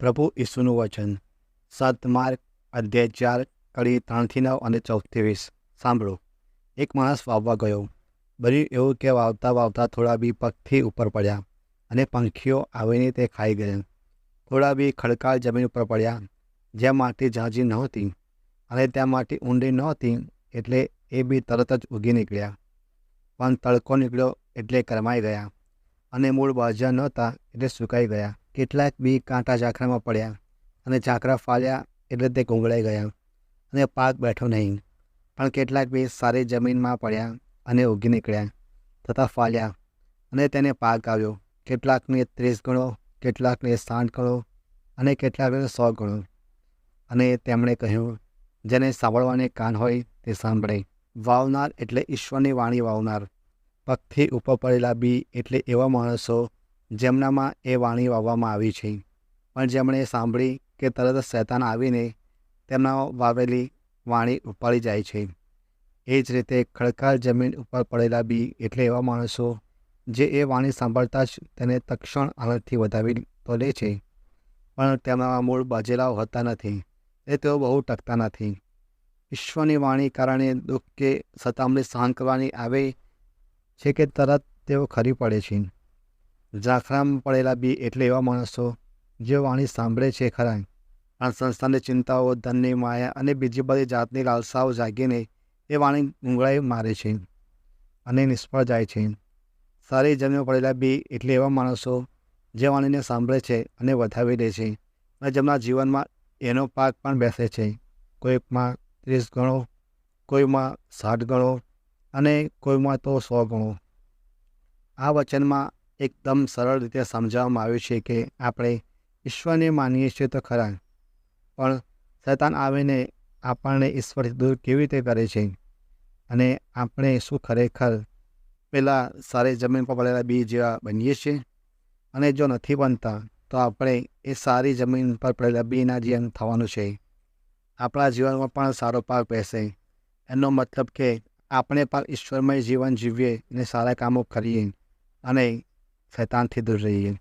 પ્રભુ ઈસુનું વચન સાત માર્ક અધ્યાય 4 કડી 3-9 અને 14-20. સાંભળો. એક માણસ વાવવા ગયો. બન્યું એવું કે વાવતા વાવતા થોડા બી પગથી ઉપર પડ્યા અને પંખીઓ આવીને તે ખાઈ ગયા. થોડા બી ખડકાળ જમીન ઉપર પડ્યા, જ્યાં માટી ઝાઝી નહોતી અને ત્યાં માટી ઊંડી નહોતી, એટલે એ બી તરત જ ઉગી નીકળ્યા. પણ તડકો નીકળ્યો એટલે કરમાઈ ગયા, અને મૂળ બાજ્યા નહોતા એટલે સુકાઈ ગયા. કેટલાક બી કાંટા ઝાંખરામાં પડ્યા, અને ઝાંખરા ફાલ્યા એટલે તે ગૂંગળાઈ ગયા અને પાક બેઠો નહીં. પણ કેટલાક બી સારી જમીનમાં પડ્યા અને ઉગી નીકળ્યા તથા ફાલ્યા, અને તેને પાક આવ્યો. કેટલાકને 30 ગણો, કેટલાકને 60 ગણો અને કેટલાકને 100 ગણો. અને તેમણે કહ્યું, જેને સાંભળવાને કાન હોય તે સાંભળે. વાવનાર એટલે ઈશ્વરની વાણી વાવનાર. પગથી ઉપર પડેલા બી એટલે એવા માણસો જેમનામાં એ વાણી વાવવામાં આવી છે, પણ જેમણે સાંભળી કે તરત જ શૈતાન આવીને તેમના વાવેલી વાણી ઉપાડી જાય છે. એ જ રીતે ખડકાળ જમીન ઉપર પડેલા બી એટલે એવા માણસો જે એ વાણી સાંભળતા જ તેને તક્ષણ આનંદથી વધાવી તો લે છે, પણ તેમના મૂળ બાજેલા હોતા નથી, એ તેઓ બહુ ટકતા નથી. ઈશ્વરની વાણી કારણે દુઃખ કે સતામણી સહન કરવાની આવે છે કે તરત તેઓ ખરી પડે છે. ઝાંખરામાં પડેલા બી એટલે એવા માણસો જે વાણી સાંભળે છે ખરા, પણ સંસારની ચિંતાઓ, ધનની માયા અને બીજી બધી જાતની લાલસાઓ જાગીને એ વાણી ગૂંગળાઈ મારે છે અને નિષ્ફળ જાય છે. સારી જમીનમાં પડેલા બી એટલે એવા માણસો જે વાણીને સાંભળે છે અને વધાવી દે છે, અને જેમના જીવનમાં એનો પાક પણ બેસે છે. કોઈકમાં 30 ગણો, કોઈમાં 60 ગણો અને કોઈમાં તો 100 ગણો. આ વચનમાં એકદમ સરળ રીતે સમજાવવામાં આવ્યું છે કે આપણે ઈશ્વરને માનીએ છીએ તો ખરા, પણ શૈતાન આવીને આપણને ઈશ્વરથી દૂર કેવી રીતે કરે છે, અને આપણે શું ખરેખર પેલા સારી જમીન પર પડેલા બી જેવા બનીએ છીએ? અને જો નથી બનતા તો આપણે એ સારી જમીન પર પડેલા બીના જેમ થવાનું છે. આપણા જીવનમાં પણ સારો પાક બેસે. એનો મતલબ કે આપણે પણ ઈશ્વરમય જીવન જીવીએ અને સારા કામો કરીએ અને શૈતાનથી દૂર રહીએ.